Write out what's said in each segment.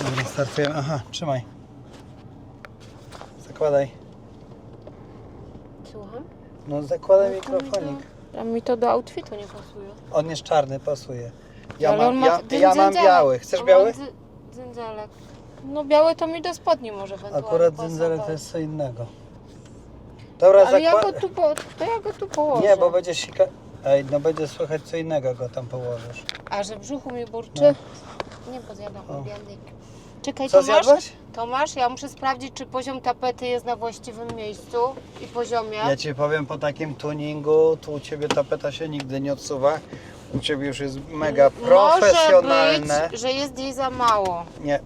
Dobra, startujemy. Aha, trzymaj. Zakładaj. Słucham? No zakładaj mikrofonik. A mi to do outfitu nie pasuje. On jest czarny, pasuje. Ja Ale on mam, ma ja mam dzyndzalek. biały. Chcesz On biały? ma dzyndzalek. No biały to mi do spodni może ewentualnie Akurat pasować. dzyndzalek to jest co innego. Dobra, Ale ja zakładaj. go tu to ja go tu położę. Nie, bo będzie sika... Ej, no będzie słychać co innego go tam położysz. A że w brzuchu mi burczy? Nie, bo zjadam O. obiadek. Czekaj, Co Tomasz? zjadłeś? Tomasz, ja muszę sprawdzić, czy poziom tapety jest na właściwym miejscu i poziomie. Ja ci powiem, po takim tuningu, tu u ciebie tapeta się nigdy nie odsuwa. U ciebie już jest mega profesjonalne. Może być, że jest jej za mało. Nie.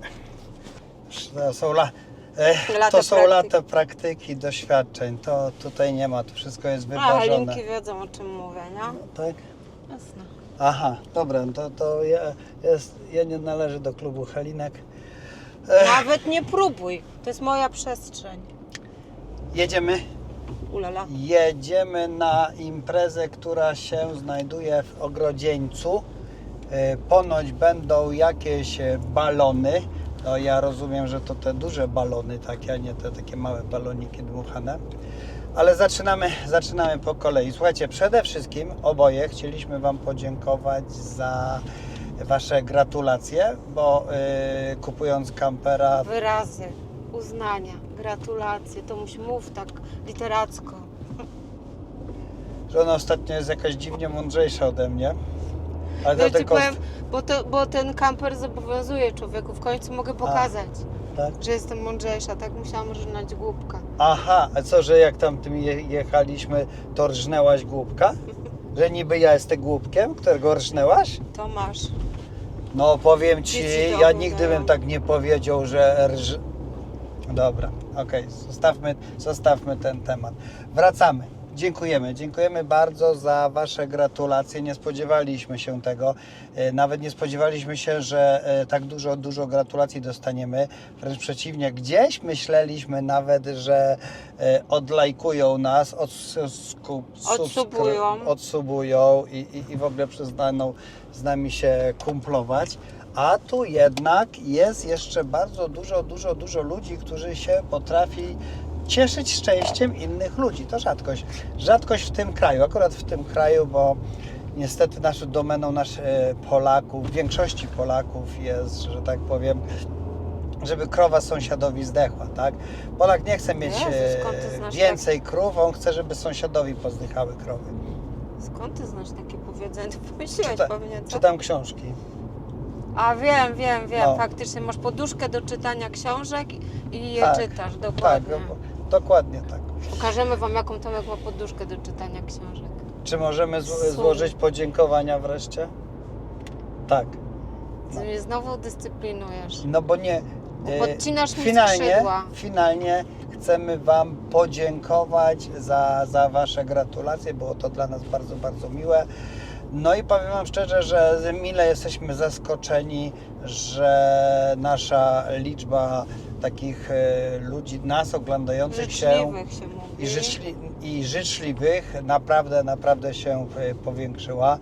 To są, Lata to są praktyki. lata praktyki, doświadczeń. To tutaj nie ma, to wszystko jest A, wyważone. Halinki wiedzą, o czym mówię, nie? Tak? Jasne. Aha, dobra, to ja nie należę do klubu Halinek. Nawet nie próbuj. To jest moja przestrzeń. Jedziemy. Ulala. Jedziemy na imprezę, która się znajduje w Ogrodzieńcu. Ponoć będą jakieś balony. No ja rozumiem, że to te duże balony takie, a nie te takie małe baloniki dmuchane. Ale zaczynamy po kolei. Słuchajcie, przede wszystkim oboje chcieliśmy Wam podziękować za Wasze gratulacje, bo kupując kampera... Wyrazy, uznania, gratulacje. To mów tak literacko. że ona ostatnio jest jakaś dziwnie mądrzejsza ode mnie. Ale No to i ci tylko... powiem, bo ten kamper zobowiązuje człowieku. W końcu mogę pokazać, Tak? że jestem mądrzejsza. Tak musiałam rżnąć głupka. Aha, a co, że jak tam tym jechaliśmy, to rżnęłaś głupka? Że niby ja jestem głupkiem, którego rżnęłaś? To masz. No powiem Ci, Dzieci to ja oglądają. nigdy bym tak nie powiedział, że Dobra, okej, zostawmy ten temat. Wracamy. Dziękujemy bardzo za Wasze gratulacje. Nie spodziewaliśmy się tego. Nawet nie spodziewaliśmy się, że tak dużo gratulacji dostaniemy. Wręcz przeciwnie, gdzieś myśleliśmy nawet, że odlajkują nas, odsubują i w ogóle przestaną z nami się kumplować. A tu jednak jest jeszcze bardzo dużo ludzi, którzy się potrafi cieszyć szczęściem innych ludzi. To rzadkość w tym kraju, akurat w tym kraju, bo niestety naszą domeną Polaków, większości Polaków jest, że tak powiem, żeby krowa sąsiadowi zdechła, tak? Polak nie chce mieć Jezu, skąd ty znasz więcej krów, on chce, żeby sąsiadowi pozdychały krowy. Skąd ty znasz takie powiedzenie? Ty pomyślałeś pewnie, co? Czytam książki. A wiem. No. Faktycznie masz poduszkę do czytania książek i je Tak, czytasz, Tak, dokładnie. dokładnie tak. Pokażemy Wam, jaką Tomek ma poduszkę do czytania książek. Czy możemy złożyć podziękowania wreszcie? Tak. Ty mnie znowu dyscyplinujesz. No bo nie... Bo podcinasz mi skrzydła. Finalnie chcemy Wam podziękować za Wasze gratulacje. Było to dla nas bardzo miłe. No i powiem Wam szczerze, że mile jesteśmy zaskoczeni, że nasza liczba takich ludzi, nas oglądających Życzliwych się mówi. i życzliwych naprawdę się powiększyła,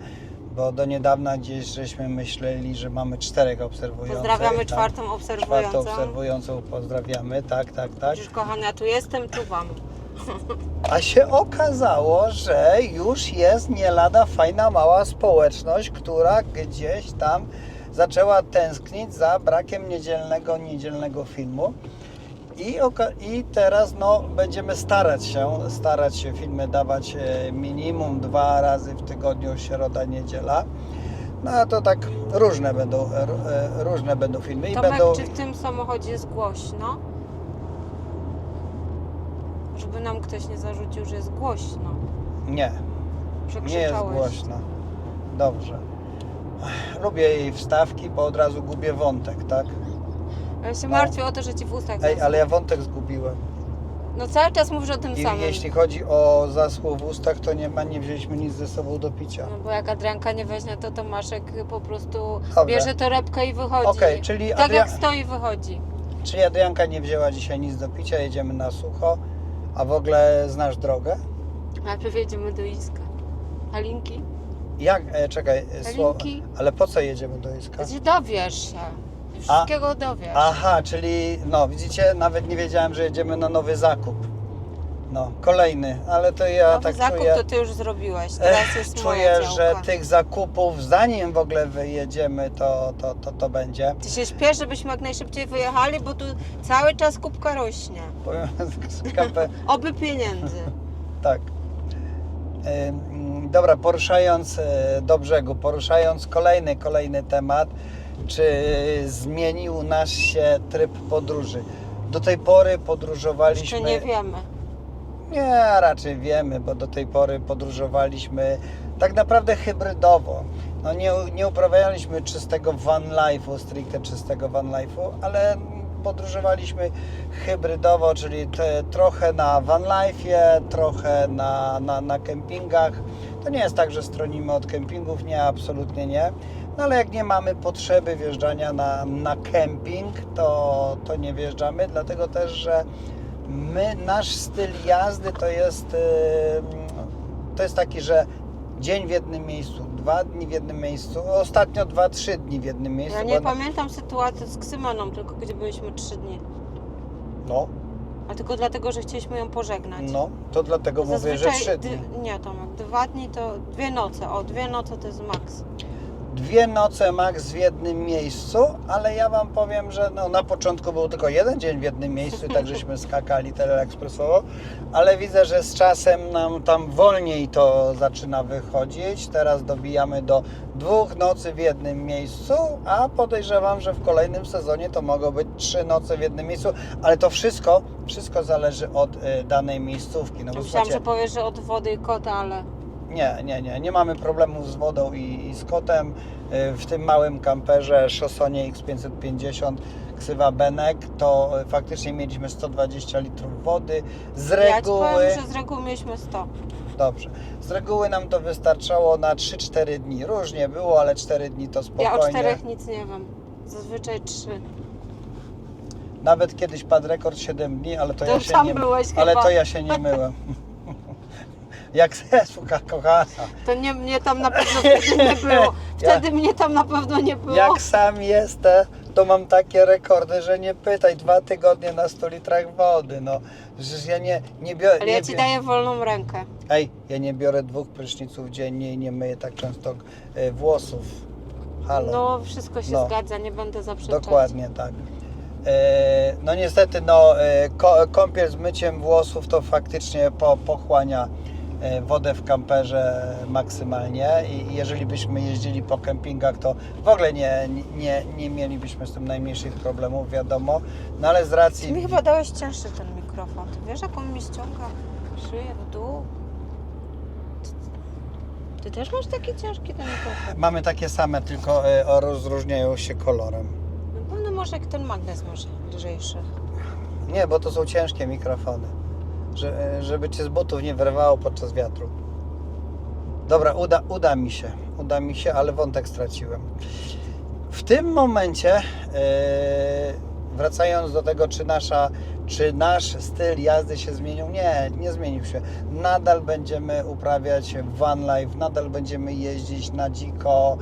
bo do niedawna gdzieś żeśmy myśleli, że mamy 4 obserwujących. Pozdrawiamy tak. czwartą obserwującą. Czwartą obserwującą pozdrawiamy, tak. Przecież kochana, ja tu jestem, czuwam. A się okazało, że już jest nie lada fajna mała społeczność, która gdzieś tam zaczęła tęsknić za brakiem niedzielnego filmu. I teraz będziemy starać się filmy dawać minimum 2 razy w tygodniu, środa, niedziela. No a to tak różne będą filmy. Tomek, czy w tym samochodzie jest głośno? Żeby nam ktoś nie zarzucił, że jest głośno. Nie jest Przekrzyczałeś. głośno. Dobrze. Lubię jej wstawki, bo od razu gubię wątek, tak? Ja się martwię o to, że Ci w ustach Ej, zaschło. ale ja wątek zgubiłem. No cały czas mówisz o tym I samym. jeśli chodzi o zaschło w ustach, to nie wzięliśmy nic ze sobą do picia. No bo jak Adrianka nie weźmie, to Tomaszek po prostu Dobra. bierze torebkę i wychodzi. Okej, czyli tak jak stoi, wychodzi. Czyli Adrianka nie wzięła dzisiaj nic do picia, jedziemy na sucho. A w ogóle znasz drogę? Najpierw jedziemy do Iska. Czekaj, Jak? Czekaj, Halinki. ale po co jedziemy do Iska? Dowiesz się. wszystkiego dowiesz. Aha, czyli no widzicie, nawet nie wiedziałem, że jedziemy na nowy zakup. No, kolejny, ale to ja Nowy tak zakup czuję. to ty już zrobiłeś, teraz jest Czuję, moja działka. że tych zakupów, zanim w ogóle wyjedziemy, to będzie. Ty się śpiesz, żebyśmy jak najszybciej wyjechali, bo tu cały czas kubka rośnie. Powiem, skapę, Oby pieniędzy. tak. Dobra, poruszając do brzegu, poruszając kolejny temat, czy zmienił nasz się tryb podróży? Do tej pory podróżowaliśmy... Jeszcze nie wiemy. Nie, raczej wiemy, bo do tej pory podróżowaliśmy tak naprawdę hybrydowo. No nie uprawialiśmy czystego van life'u, stricte czystego van life'u, ale podróżowaliśmy hybrydowo, czyli trochę na van life'ie, trochę na kempingach. To nie jest tak, że stronimy od kempingów, nie, absolutnie nie. No ale jak nie mamy potrzeby wjeżdżania na kemping, to nie wjeżdżamy, dlatego też, że nasz styl jazdy to jest taki, że dzień w jednym miejscu, 2 dni w jednym miejscu, ostatnio 2-3 dni w jednym miejscu. Ja nie pamiętam sytuacji z Ksymeną, tylko gdzie byliśmy 3 dni. No, A tylko dlatego, że chcieliśmy ją pożegnać. no, to dlatego mówię, że 3 dni. Nie, Tomek, 2 dni to 2 noce. O, 2 noce to jest maks. 2 noce max w jednym miejscu, ale ja Wam powiem, że no, na początku był tylko 1 dzień w jednym miejscu i tak żeśmy skakali teleekspresowo, ale widzę, że z czasem nam tam wolniej to zaczyna wychodzić. Teraz dobijamy do 2 nocy w jednym miejscu, a podejrzewam, że w kolejnym sezonie to mogą być 3 noce w jednym miejscu, ale to wszystko zależy od danej miejscówki. No bo Myślałam, słuchajcie, że powiesz, że od wody i kota, ale... Nie mamy problemów z wodą i z kotem. W tym małym kamperze Szosonie X550 ksywa Benek to faktycznie mieliśmy 120 litrów wody. Z Ja ci reguły, powiem, że z reguły mieliśmy 100. dobrze, z reguły nam to wystarczało na 3-4 dni. Różnie było, ale 4 dni to spokojnie. Ja o 4 nic nie wiem. Zazwyczaj 3. Nawet kiedyś padł rekord 7 dni, ale to To ja się tam nie byłeś ale chyba. to ja się nie myłem. Jak słucha kochana. To nie, mnie tam na pewno wtedy nie było. Wtedy mnie tam na pewno nie było. Jak sam jestem, to mam takie rekordy, że nie pytaj. 2 tygodnie na 100 litrach wody. No, przecież ja nie biorę. Ale ja ci daję wolną rękę. Ej, ja nie biorę 2 pryszniców dziennie i nie myję tak często włosów. Halo. No, wszystko się No. zgadza, nie będę zaprzeczać. Dokładnie tak. No niestety, kąpiel z myciem włosów to faktycznie pochłania wodę w kamperze maksymalnie i jeżeli byśmy jeździli po kempingach, to w ogóle nie mielibyśmy z tym najmniejszych problemów, wiadomo, no ale z Ty racji... mi chyba dałeś cięższy ten mikrofon. Ty wiesz, jak on mi ściąga szyję w dół? Ty też masz taki ciężki ten mikrofon? Mamy takie same, tylko rozróżniają się kolorem. Na pewno może jak ten magnes może lżejszy. Nie, bo to są ciężkie mikrofony, żeby Cię z butów nie wyrwało podczas wiatru. Dobra, uda mi się, ale wątek straciłem. W tym momencie, wracając do tego, czy nasz styl jazdy się zmienił? Nie zmienił się. Nadal będziemy uprawiać van life, nadal będziemy jeździć na dziko,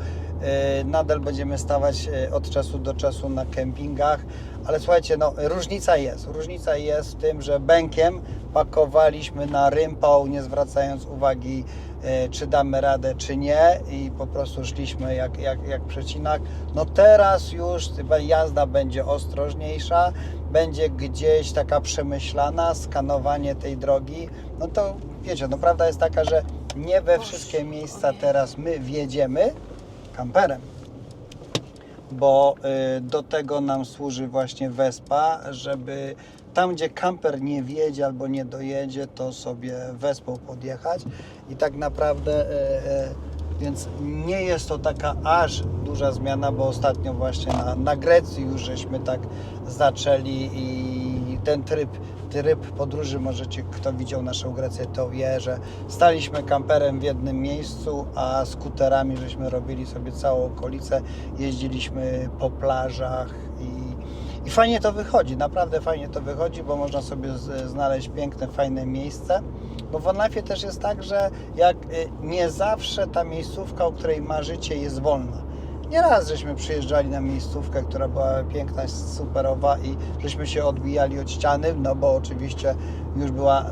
nadal będziemy stawać od czasu do czasu na kempingach, ale słuchajcie, no różnica jest. Różnica jest w tym, że bękiem pakowaliśmy na rympał, nie zwracając uwagi, czy damy radę, czy nie, i po prostu szliśmy jak przecinak. No teraz już chyba jazda będzie ostrożniejsza, będzie gdzieś taka przemyślana, skanowanie tej drogi. No to wiecie, no prawda jest taka, że nie we wszystkie miejsca teraz my wjedziemy kamperem, bo do tego nam służy właśnie Vespa, żeby tam, gdzie kamper nie wjedzie albo nie dojedzie, to sobie Vespą podjechać i tak naprawdę więc nie jest to taka aż duża zmiana, bo ostatnio właśnie na Grecji już żeśmy tak zaczęli i ten tryb podróży, możecie, kto widział naszą Grecję, to wie, że staliśmy kamperem w jednym miejscu, a skuterami żeśmy robili sobie całą okolicę, jeździliśmy po plażach i fajnie to wychodzi, naprawdę fajnie to wychodzi, bo można sobie znaleźć piękne, fajne miejsce. Bo w OneLife też jest tak, że nie zawsze ta miejscówka, o której marzycie, jest wolna. Nieraz żeśmy przyjeżdżali na miejscówkę, która była piękna, superowa i żeśmy się odbijali od ściany, no bo oczywiście już była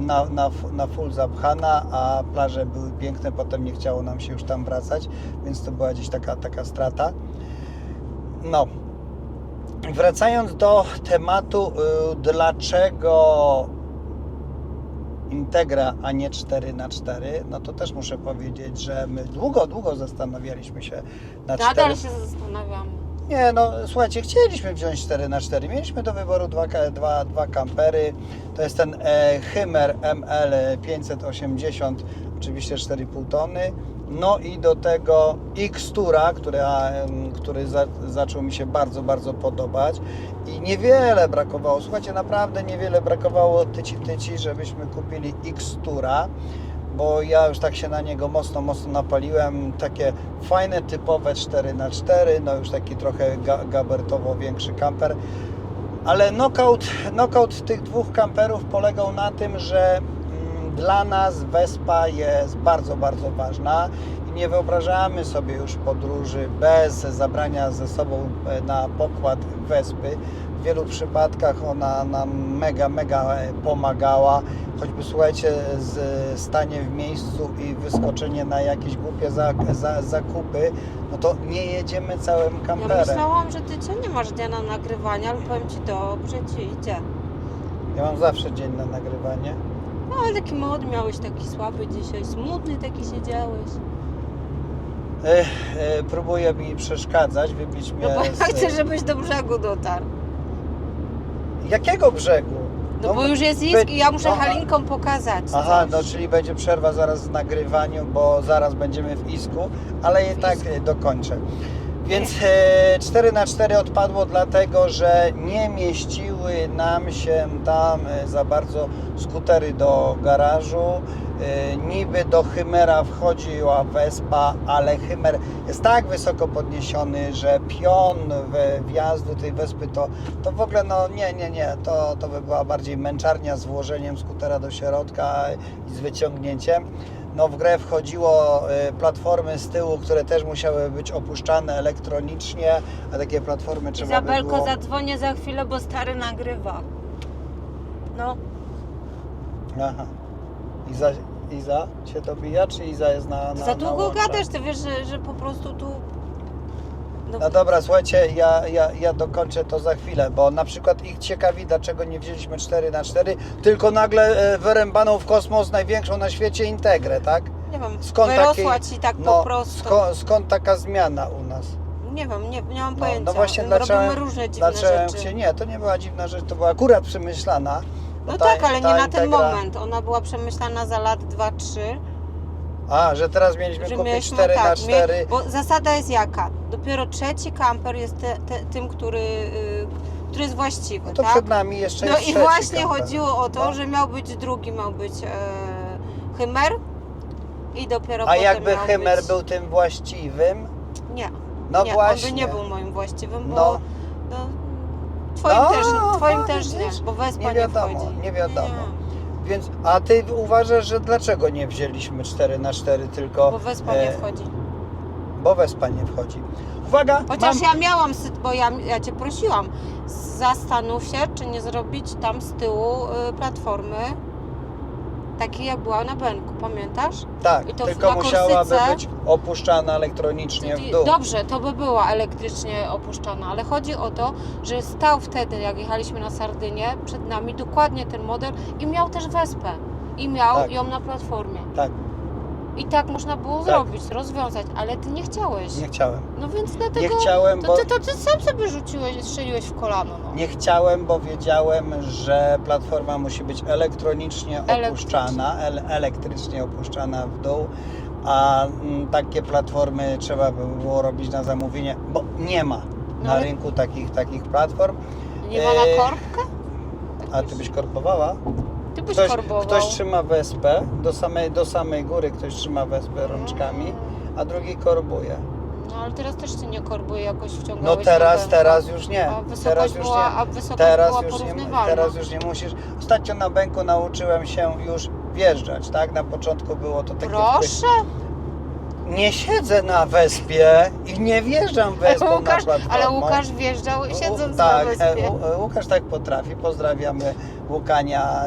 na full zapchana, a plaże były piękne, potem nie chciało nam się już tam wracać, więc to była gdzieś taka strata. No, wracając do tematu, dlaczego Integra, a nie 4x4, no to też muszę powiedzieć, że my długo zastanawialiśmy się nad 4. Nadal się zastanawiam. Nie, no słuchajcie, chcieliśmy wziąć 4x4. Mieliśmy do wyboru dwa kampery. To jest ten Hymer ML 580, oczywiście 4,5 tony. No i do tego X-Tura, który zaczął mi się bardzo podobać. I niewiele brakowało, słuchajcie, naprawdę niewiele brakowało tyci, żebyśmy kupili X-Tura, bo ja już tak się na niego mocno napaliłem. Takie fajne, typowe 4x4, no już taki trochę gabaretowo większy kamper. Ale knockout tych dwóch kamperów polegał na tym, że dla nas Vespa jest bardzo ważna i nie wyobrażamy sobie już podróży bez zabrania ze sobą na pokład Vespy. W wielu przypadkach ona nam mega pomagała, choćby słuchajcie, stanie w miejscu i wyskoczenie na jakieś głupie zakupy, no to nie jedziemy całym Ja kamperem. myślałam, że ty nie masz dnia na nagrywanie, ale powiem ci, dobrze ci idzie. Ja mam zawsze dzień na nagrywanie. No ale taki młody miałeś, taki słaby dzisiaj, smutny taki siedziałeś. Próbuje mi przeszkadzać, wybić mnie No bo ja z... chcę, żebyś do brzegu dotarł. Jakiego brzegu? No bo już jest isk i ja muszę Aha. Halinkom pokazać. Aha, coś. no czyli będzie przerwa zaraz w nagrywaniu, bo zaraz będziemy w Isku, ale i tak dokończę. Więc 4x4 odpadło dlatego, że nie mieściły nam się tam za bardzo skutery do garażu. Niby do Hymera wchodziła Vespa, ale Hymer jest tak wysoko podniesiony, że pion wjazdu tej Vespy to w ogóle no nie, to by była bardziej męczarnia z włożeniem skutera do środka i z wyciągnięciem. No w grę wchodziło platformy z tyłu, które też musiały być opuszczane elektronicznie, a takie platformy trzeba Izabelko, by było... zadzwonię za chwilę, bo stary nagrywa. No. Aha. Iza się dobija, czy Iza jest na Za długo łączach? gadasz, ty wiesz, że po prostu tu... No dobra, słuchajcie, ja dokończę to za chwilę, bo na przykład ich ciekawi, dlaczego nie wzięliśmy 4x4, tylko nagle wyrębaną w kosmos największą na świecie Integrę, tak? Nie wiem, Skąd wyrosła taki- ci tak No, po prostu. skąd taka zmiana u nas? Nie wiem, nie mam No, pojęcia. no właśnie Robimy różne dziwne rzeczy. się, nie, to nie była dziwna rzecz, to była akurat przemyślana. bo No ta- tak, ale nie ta na ten Integra- moment. Ona była przemyślana za lat 2-3. A, że teraz mieliśmy Że kupić mieliśmy 4x4. bo zasada jest jaka? Dopiero trzeci kamper jest tym, który jest właściwy, No to tak? przed nami jeszcze No jest i trzeci właśnie kamper. chodziło o to, No. że miał być drugi, miał być Hymer i dopiero A potem jakby miał Hymer być... był tym właściwym, Nie, no nie, właśnie. on by nie był moim właściwym, bo No. no, twoim też widzisz? nie, bo Vespa Nie wiadomo, wchodzi. nie wiadomo. Więc, a ty uważasz, że dlaczego nie wzięliśmy 4x4, tylko... Bo Vespa nie wchodzi. Bo Vespa nie wchodzi. Uwaga, Chociaż mam... ja miałam, bo ja Cię prosiłam, zastanów się, czy nie zrobić tam z tyłu platformy takiej jak była na Benku, pamiętasz? Tak, i to tylko na musiałaby Korsyce- być opuszczana elektronicznie w dół. Dobrze, to by była elektrycznie opuszczana, ale chodzi o to, że stał wtedy, jak jechaliśmy na Sardynię, przed nami dokładnie ten model i miał też Vespę. I miał Tak. ją na platformie. Tak, I tak można było Tak. zrobić, rozwiązać, ale Ty nie chciałeś. nie chciałem. No więc dlatego... Nie chciałem, bo... To ty sam sobie strzeliłeś w kolano. No. Nie chciałem, bo wiedziałem, że platforma musi być elektronicznie opuszczana, elektrycznie opuszczana w dół, a takie platformy trzeba by było robić na zamówienie, bo nie ma No na ale- rynku takich platform. Nie ma na korbkę? A ty byś korpowała? Ty byś Ktoś, korbował. ktoś trzyma wespę, do samej góry ktoś trzyma wespę rączkami, a drugi korbuje. No ale teraz też Ty nie korbuje, jakoś No wciągałeś teraz już nie. A wysokość Teraz już była, nie. a wysokość Teraz była już nie, porównywalna. teraz już nie musisz. Ostatnio na Bęku nauczyłem się już wjeżdżać, tak? Na początku było to takie... Proszę? nie siedzę na wyspie i nie wjeżdżam wyspą na platformę. Ale Łukasz wjeżdżał siedząc tak, na wyspie. Łukasz tak potrafi. Pozdrawiamy Łukania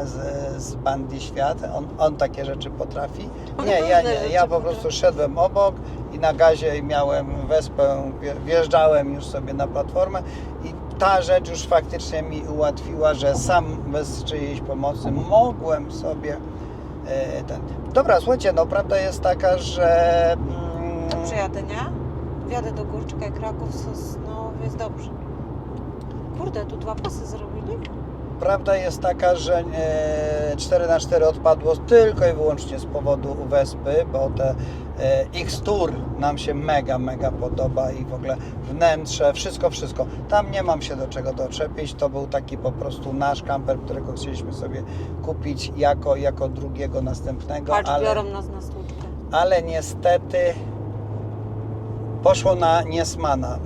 z Bandy Świat. On takie rzeczy potrafi. Nie, ja nie. Ja po prostu szedłem obok i na gazie miałem wyspę, wjeżdżałem już sobie na platformę i ta rzecz już faktycznie mi ułatwiła, że sam bez czyjejś pomocy mogłem sobie ten... Dobra, słuchajcie, no prawda jest taka, że... Dobrze jadę, nie? Wjadę do Górczka i Kraków, Sosnowiec, dobrze. Kurde, tu 2 pasy zrobili? Prawda jest taka, że 4x4 odpadło tylko i wyłącznie z powodu Wespy, bo te X-Tour nam się mega podoba i w ogóle wnętrze, wszystko. Tam nie mam się do czego doczepić. To był taki po prostu nasz kamper, którego chcieliśmy sobie kupić jako drugiego następnego. Patrz, biorą nas na stłuczkę. Ale niestety poszło na Niesmana.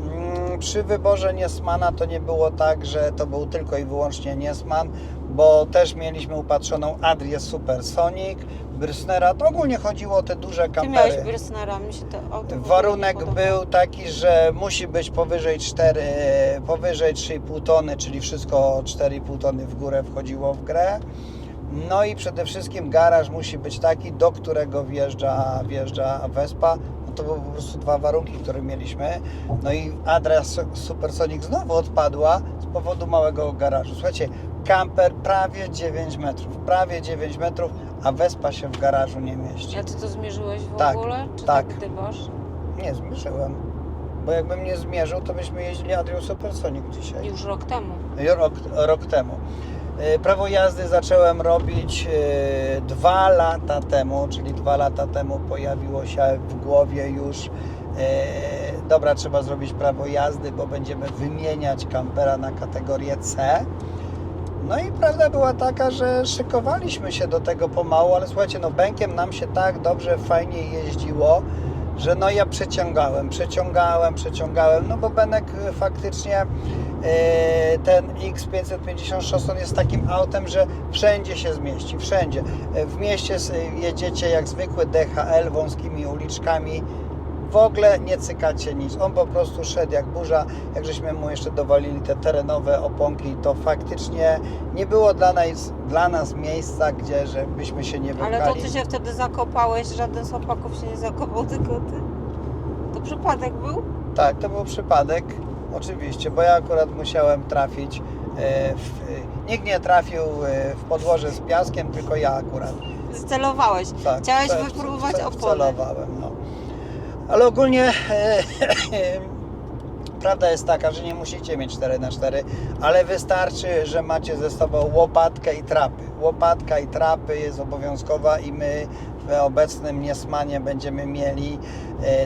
Przy wyborze Niesmana to nie było tak, że to był tylko i wyłącznie Niesman, bo też mieliśmy upatrzoną Adrię Supersonic, Brysnera. To ogólnie chodziło o te duże Ty kampery. miałeś Brysnera, mi się to auto Warunek był taki, że musi być powyżej 3,5 tony, czyli wszystko 4,5 tony w górę wchodziło w grę. No i przede wszystkim garaż musi być taki, do którego wjeżdża Vespa. No to były po prostu 2 warunki, które mieliśmy. No i Adria Supersonic znowu odpadła z powodu małego garażu. Słuchajcie, kamper prawie 9 metrów, a Vespa się w garażu nie mieści. A ty to zmierzyłeś w Tak, ogóle? Czy tak. tak gdybasz? Nie zmierzyłem, bo jakbym nie zmierzył, to byśmy jeździli Adrią Supersonic dzisiaj. Już rok temu. Rok temu. Prawo jazdy zacząłem robić 2 lata temu, czyli 2 lata temu pojawiło się w głowie już dobra, trzeba zrobić prawo jazdy, bo będziemy wymieniać kampera na kategorię C. No i prawda była taka, że szykowaliśmy się do tego pomału, ale słuchajcie, no bękiem nam się tak dobrze, fajnie jeździło, że no ja przeciągałem, no bo Benek faktycznie ten X550 on jest takim autem, że wszędzie się zmieści, wszędzie. W mieście jedziecie jak zwykły DHL wąskimi uliczkami, w ogóle nie cykacie nic. On po prostu szedł jak burza. Jak żeśmy mu jeszcze dowalili te terenowe oponki, to faktycznie nie było dla nas miejsca, gdzie żebyśmy się nie wypchali. Ale to ty się wtedy zakopałeś, żaden z chłopaków się nie zakopał, tylko ty. To przypadek był? Tak, to był przypadek, oczywiście, bo ja akurat musiałem trafić. Nikt nie trafił w podłoże z piaskiem, tylko ja akurat. Zcelowałeś. Tak, Chciałeś wypróbować opony. Celowałem, no. Ale ogólnie prawda jest taka, że nie musicie mieć 4x4, ale wystarczy, że macie ze sobą łopatkę i trapy. Łopatka i trapy jest obowiązkowa i my w obecnym Niesmanie będziemy mieli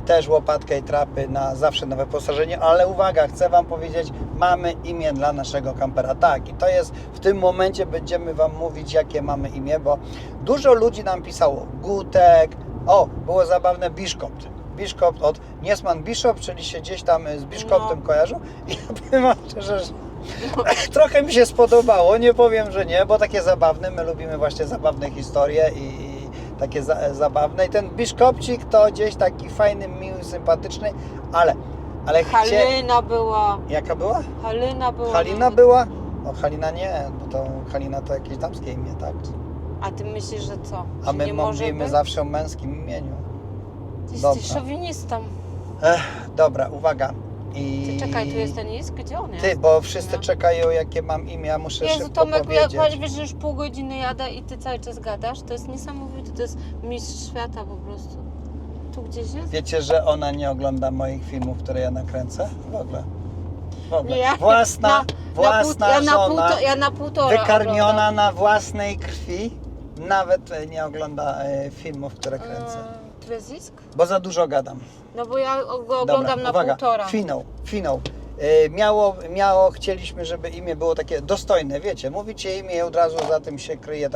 też łopatkę i trapy zawsze na wyposażenie, ale uwaga, chcę Wam powiedzieć, mamy imię dla naszego kampera. Tak, i to jest, w tym momencie będziemy Wam mówić, jakie mamy imię, bo dużo ludzi nam pisało Gutek, było zabawne Biszkopt od Niesman Bishop, czyli się gdzieś tam z Biszkoptem kojarzył i ja powiem wam szczerze, że trochę mi się spodobało, nie powiem, że nie, bo takie zabawne, my lubimy właśnie zabawne historie i takie zabawne i ten Biszkopcik to gdzieś taki fajny, miły, sympatyczny, ale Halina była. Jaka była? Halina była. Halina była? No Halina nie, bo to Halina to jakieś damskie imię, tak? A ty myślisz, że co? A Że my nie może mówimy być? zawsze o męskim imieniu. Ty Dobra. jesteś szowinistą. Dobra, uwaga. Ty czekaj, tu jest ten Isk? Gdzie on jest? Bo wszyscy No. czekają, jakie mam imię, ja muszę Jezu, szybko Tomek, powiedzieć. wiesz, że już pół godziny jadę i ty cały czas gadasz? To jest niesamowite, to jest mistrz świata po prostu. Tu gdzieś jest? Wiecie, że ona nie ogląda moich filmów, które ja nakręcę? W ogóle. Nie, ja Własna żona, ja na półtora wykarmiona oglądam. na własnej krwi, nawet nie ogląda filmów, które kręcę. To jest Isk? Bo za dużo gadam. No bo ja go oglądam Dobra, na uwaga. półtora. Finał. Chcieliśmy, żeby imię było takie dostojne, wiecie, mówicie imię i od razu za tym się kryje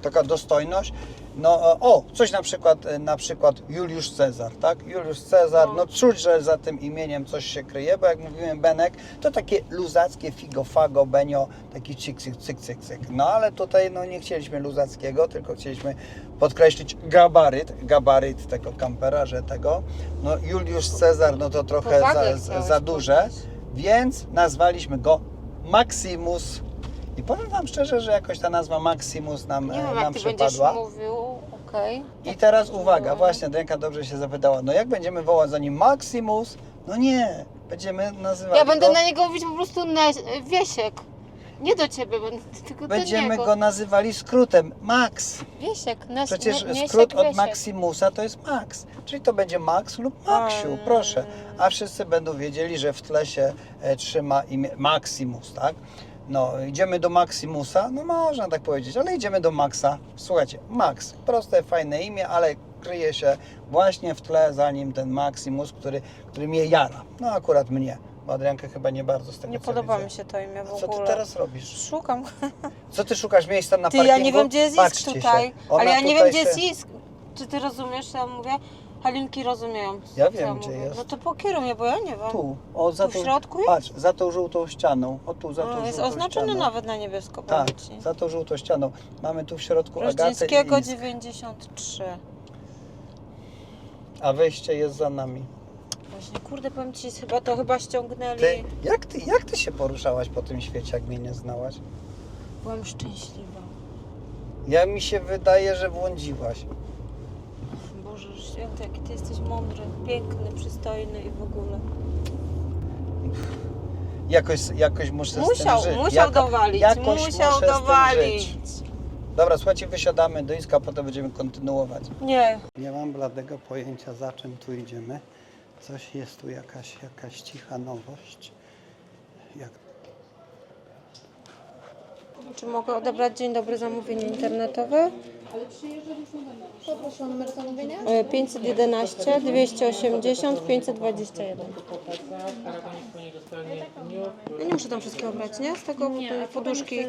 taka dostojność. No, coś na przykład Juliusz Cezar, tak? Juliusz Cezar, no czuć, że za tym imieniem coś się kryje, bo jak mówiłem Benek, to takie luzackie figo, fago, benio, taki cyk, cyk, cyk, cyk, cyk. No ale tutaj no nie chcieliśmy luzackiego, tylko chcieliśmy podkreślić gabaryt tego kampera, że tego, no Juliusz Cezar, no to trochę Powagę za chciałeś duże, podnieść. więc nazwaliśmy go Maximus. I powiem Wam szczerze, że jakoś ta nazwa Maximus nam Nie wiem, jak ty będziesz przypadła. mówił, okej. I teraz uwaga, właśnie Drenka dobrze się zapytała, no jak będziemy wołać za nim Maximus? No nie, będziemy nazywać Ja będę go, na niego mówić po prostu Wiesiek. Nie do ciebie, tylko do będziemy niego. go nazywali skrótem Max. Wiesiek, Przecież Niesiek, skrót od Wiesiek. Maximusa to jest Max, czyli to będzie Max lub Maksiu, proszę. A wszyscy będą wiedzieli, że w tle się trzyma imię Maximus, tak? No, idziemy do Maximusa, no można tak powiedzieć, ale idziemy do Maxa. Słuchajcie, Max, proste, fajne imię, ale kryje się właśnie w tle za nim ten Maximus, który mnie jara. No akurat mnie, bo Adriankę chyba nie bardzo z tego Nie co podoba widzę. mi się to imię w A co ogóle. ty teraz robisz? Szukam. Co ty szukasz miejsca na Ty, parkingu? ja nie wiem, gdzie jest Isk Patrzcie tutaj. się. Ona Ale ja nie tutaj wiem, gdzie jest się- Isk. Czy ty rozumiesz, co ja mówię? Halinki rozumieją. Ja co wiem, gdzie mówię. jest. No to pokieruj mnie, bo ja nie wiem. Tu, o za Tu w tą, środku jest? patrz, za tą żółtą ścianą. O tu, za tą No, jest żółtą oznaczony ścianą. nawet na niebiesko. Tak, powiem ci. za tą żółtą ścianą. Mamy tu w środku Agatę i Roździńskiego Isk, 93. a wejście jest za nami. Właśnie, kurde, powiem ci, chyba ściągnęli. Ty, jak ty się poruszałaś po tym świecie, jak mnie nie znałaś? Byłam szczęśliwa. Ja mi się wydaje, że błądziłaś. Boże święty, jaki ty jesteś mądry, piękny, przystojny i w ogóle. Jakoś muszę z tym żyć. Musiał dowalić, jakoś musiał muszę z tym dowalić. żyć. Dobra, słuchajcie, wysiadamy do Iska, potem będziemy kontynuować. Nie. Nie mam bladego pojęcia, za czym tu idziemy. Coś jest tu, jakaś cicha nowość. Czy mogę odebrać dzień dobry zamówienie internetowe? Poproszę o numer zamówienia. 511 280 521. Ja nie muszę tam wszystkiego brać, nie? Z tego tej poduszki.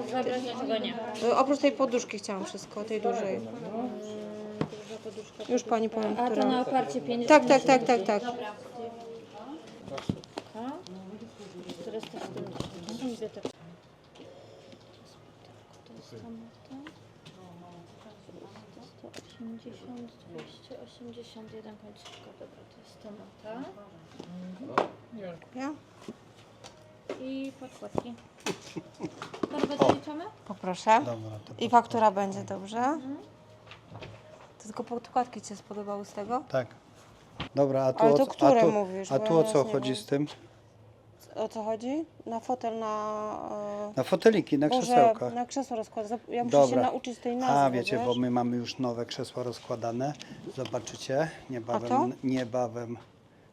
Oprócz tej poduszki chciałam wszystko, tej dużej. Już pani powiem, A to która. na oparcie 5. Tak. 470. To jest tamto. 180, 281 końcówka. Dobra, to jest tamta. Ja? I podkładki. Torbę zaliczamy? Poproszę. Dobra, to I faktura będzie, dobrze? To tylko podkładki Ci się spodobały z tego? tak. Dobra, a tu, Ale to które mówisz? a Bo tu ja o co teraz nie chodzi wiem. z tym? O co chodzi? Na fotel, Na foteliki, na krzesełka. na krzesło rozkładać. Ja muszę Dobra. się nauczyć tej nazwy, A wiecie, wiesz? bo my mamy już nowe krzesła rozkładane. Zobaczycie, niebawem.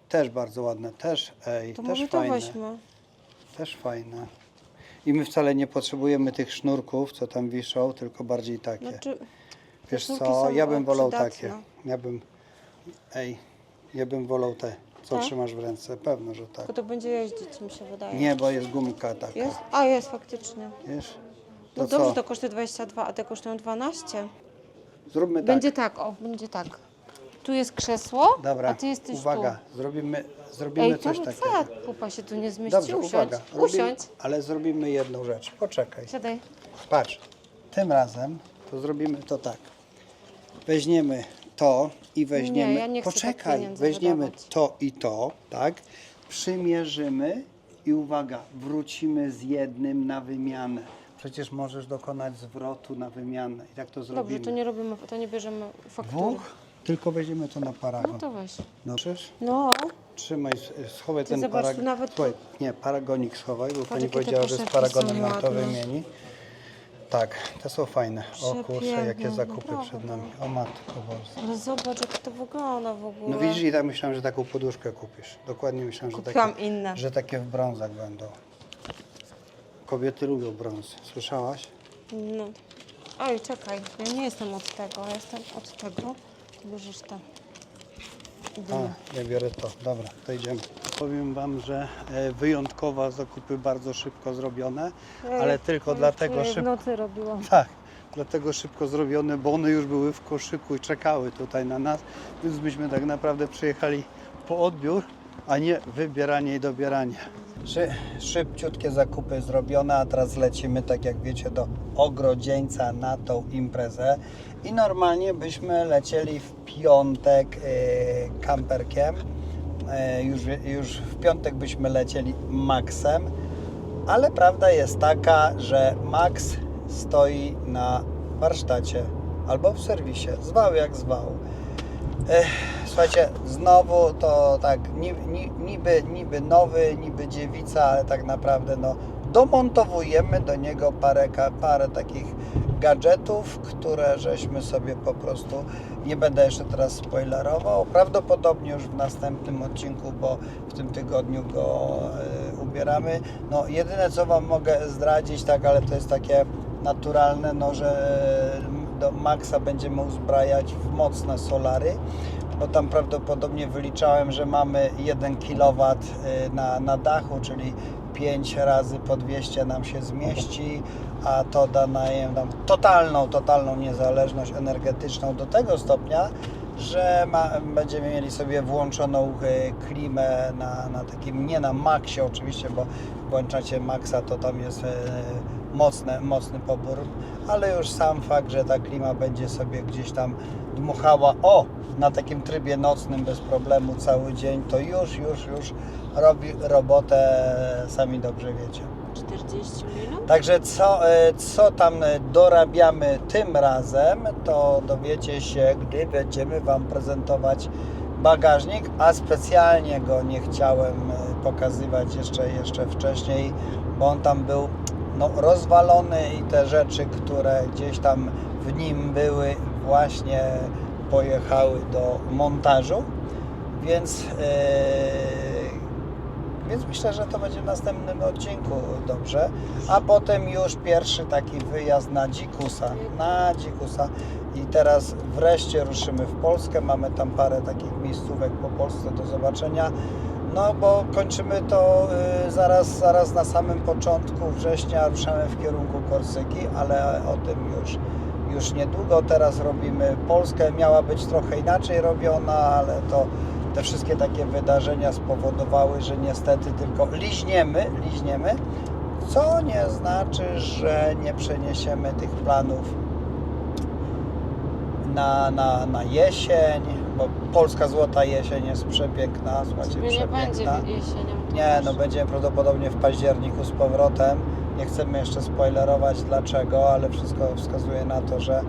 Też bardzo ładne, też To też może to fajne. weźmy. Też fajne. I my wcale nie potrzebujemy tych sznurków, co tam wiszą, tylko bardziej takie. Znaczy, Wiesz sznurki co, są ja bym wolał przydatne. takie. Ja bym wolał te, co Tak? trzymasz w ręce. Pewno, że tak. tylko to będzie jeździć, mi się wydaje. Nie, bo jest gumka taka. Jest? A, jest faktycznie. Wiesz? No To dobrze, co? to kosztuje 22, a te kosztują 12. Zróbmy tak. Będzie tak, będzie tak. Tu jest krzesło, Dobra, a Ty jesteś uwaga, tu. zrobimy Ej, coś to takiego. twoja pupa się tu nie zmieści. Dobrze, Usiądź. uwaga. Usiądź. Ale zrobimy jedną rzecz. Poczekaj. Siadaj. Patrz, tym razem to zrobimy to tak. Weźmiemy to i weźmiemy. Nie, ja nie chcę tak Poczekaj, pieniędzy weźmiemy wydawać. to i to, tak? Przymierzymy i uwaga, wrócimy z jednym na wymianę. Przecież możesz dokonać zwrotu na wymianę. I tak to zrobimy. Dobrze, to nie robimy, to nie bierzemy faktury. Dwóch, tylko weźmiemy to na paragon. No to weź. No, przecież No, trzymaj, schowaj ten zobacz, tu paragon. nawet- Słuchaj, nie, paragonik schowaj, bo pani jakie te powiedziała, że z poszewki są paragonem nam to ładne. wymieni. Tak, te są fajne. O kurczę, jakie Przepiękne, zakupy naprawdę. przed nami. O matko boska. ale zobacz, jak to wygląda w ogóle. No widzisz, i tak myślałem, że taką poduszkę kupisz. Dokładnie myślałem, że Kupiłam takie, inne. że takie w brązach będą. Kobiety lubią brąz. Słyszałaś? No. Oj, czekaj, ja nie jestem od tego, ja jestem od tego. Ty bierzesz to. Idziemy. A, ja biorę to. Dobra, to idziemy. Powiem Wam, że wyjątkowo zakupy bardzo szybko zrobione, ale tylko dlatego W szybko. nocy robiłam. Tak, dlatego szybko zrobione, bo one już były w koszyku i czekały tutaj na nas, więc myśmy tak naprawdę przyjechali po odbiór, a nie wybieranie i dobieranie. Szybciutkie zakupy zrobione, a teraz lecimy, tak jak wiecie, do Ogrodzieńca na tą imprezę i normalnie byśmy lecieli w piątek kamperkiem, już w piątek byśmy lecieli Maxem, ale prawda jest taka, że Max stoi na warsztacie albo w serwisie, zwał jak zwał. Słuchajcie, znowu to tak niby nowy, niby dziewica, ale tak naprawdę no, domontowujemy do niego parę takich gadżetów, które żeśmy sobie po prostu, nie będę jeszcze teraz spoilerował, prawdopodobnie już w następnym odcinku, bo w tym tygodniu go ubieramy. No jedyne co Wam mogę zdradzić, tak, ale to jest takie naturalne, no, że do Maxa będziemy uzbrajać w mocne solary, bo tam prawdopodobnie wyliczałem, że mamy 1 kW na dachu, czyli 5 razy po 200 nam się zmieści, a to da nam totalną niezależność energetyczną do tego stopnia, że będziemy mieli sobie włączoną klimę na takim, nie na maksie oczywiście, bo włączacie maksa, to tam jest mocny pobór, ale już sam fakt, że ta klima będzie sobie gdzieś tam dmuchała na takim trybie nocnym bez problemu cały dzień, to już robi robotę, sami dobrze wiecie. 40 minut? Także co tam dorabiamy tym razem, to dowiecie się, gdy będziemy Wam prezentować bagażnik, a specjalnie go nie chciałem pokazywać jeszcze wcześniej, bo on tam był rozwalony i te rzeczy, które gdzieś tam w nim były, właśnie pojechały do montażu, więc myślę, że to będzie w następnym odcinku dobrze, a potem już pierwszy taki wyjazd na dzikusa, i teraz wreszcie ruszymy w Polskę, mamy tam parę takich miejscówek po Polsce do zobaczenia, no bo kończymy to zaraz na samym początku września ruszamy w kierunku Korsyki, ale o tym już niedługo. Teraz robimy Polskę, miała być trochę inaczej robiona, ale to te wszystkie takie wydarzenia spowodowały, że niestety tylko liźniemy, co nie znaczy, że nie przeniesiemy tych planów na jesień, bo polska złota jesień jest przepiękna, słuchajcie, Nie będzie jesienią. Nie, będziemy prawdopodobnie w październiku z powrotem. Nie chcemy jeszcze spoilerować dlaczego, ale wszystko wskazuje na to, że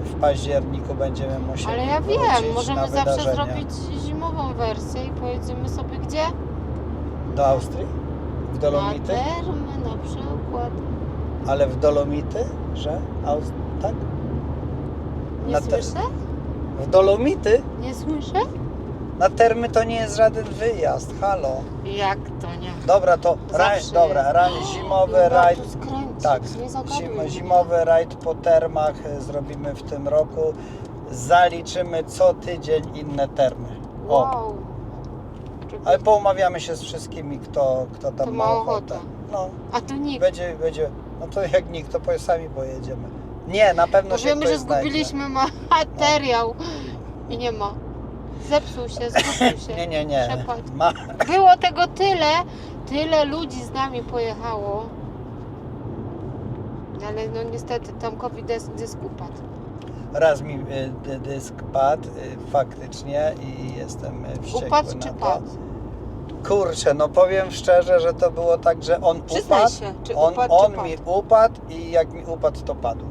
w październiku będziemy musieli Ale ja wiem, wrócić możemy na zawsze wydarzenie. zrobić zimową wersję i pojedziemy sobie gdzie? Do Austrii? W Dolomity? Na Termy na przykład. Ale w Dolomity? Tak? Nie Na słyszę? W Dolomity? Nie słyszę? Na Termy to nie jest żaden wyjazd, halo. Jak to nie? Dobra, to zimowy rajd. Tak, Nie zagaduj mnie. zimowy rajd po termach zrobimy w tym roku. Zaliczymy co tydzień inne termy. Wow. Ale poumawiamy się z wszystkimi, kto tam To ma ma ochotę. ochotę. No, A to nikt. będzie, no to jak nikt, to sami pojedziemy. Nie, na pewno się Wiemy, ktoś że zgubiliśmy materiał i nie ma. Zepsuł się, zgubił się. Nie. Przepadł. Było tego tyle ludzi z nami pojechało. Ale no niestety Tomkowi dysk upadł. Raz mi dysk padł faktycznie i jestem wściekły Upadł na czy to. padł? Kurczę, no powiem szczerze, że to było tak, że on Przyznaj upadł, się, czy on upadł, czy mi padł? upadł i jak mi upadł, to padł.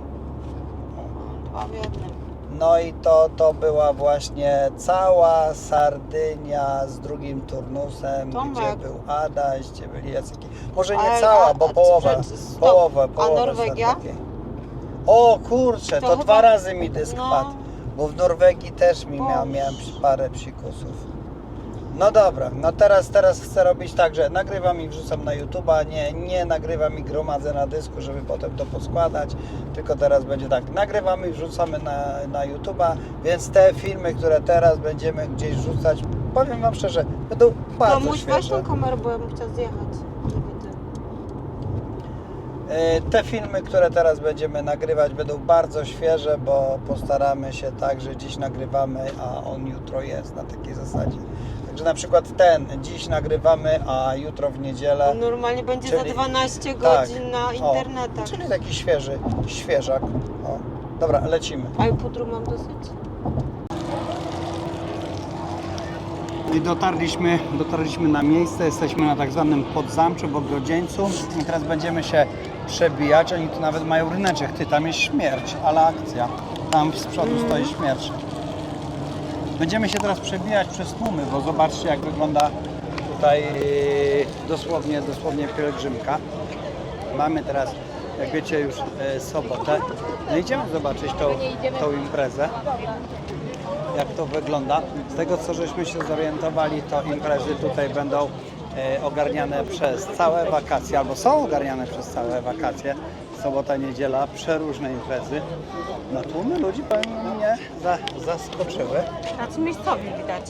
Dwa w jednym. No i to była właśnie cała Sardynia z drugim turnusem, Tomek. gdzie był Adaś, gdzie byli jacyki. Może nie Ale- cała, bo połowa. A Norwegia? Sardynii. O kurczę, To to chyba- 2 razy mi dysk no. padł, bo w Norwegii też miałem parę psikusów. No dobra, no teraz chcę robić tak, że nagrywam i wrzucam na YouTube'a, nie nagrywam i gromadzę na dysku, żeby potem to poskładać, tylko teraz będzie tak, nagrywamy i wrzucamy na YouTube'a, więc te filmy, które teraz będziemy gdzieś wrzucać, powiem Wam szczerze, będą bardzo Tomuś, weź świeże. tą kamerę, bo ja bym chciała zjechać. Nie widzę. Te filmy, które teraz będziemy nagrywać, będą bardzo świeże, bo postaramy się tak, że dziś nagrywamy, a on jutro jest, na takiej zasadzie. Także na przykład ten dziś nagrywamy, a jutro w niedzielę. On normalnie będzie Czyli- za 12 tak, godzin na o, internetach. Czyli taki świeżak. O, dobra, lecimy. A i pudru mam dosyć? I dotarliśmy na miejsce, jesteśmy na tak zwanym Podzamczu w Ogrodzieńcu i teraz będziemy się przebijać. Oni tu nawet mają ryneczek, ty, tam jest śmierć, ale akcja. Tam z przodu stoi śmierć. Będziemy się teraz przebijać przez tłumy, bo zobaczcie, jak wygląda tutaj dosłownie pielgrzymka. Mamy teraz, jak wiecie, już sobotę. No idziemy zobaczyć tą imprezę, jak to wygląda. Z tego, co żeśmy się zorientowali, to imprezy tutaj będą ogarniane przez całe wakacje, albo są ogarniane przez całe wakacje. Sobota, niedziela, przeróżne imprezy. No tłumy ludzi, powiem, mnie zaskoczyły. A co miejscowi widać?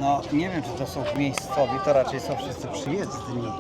No nie wiem, czy to są miejscowi, to raczej są wszyscy przyjezdni.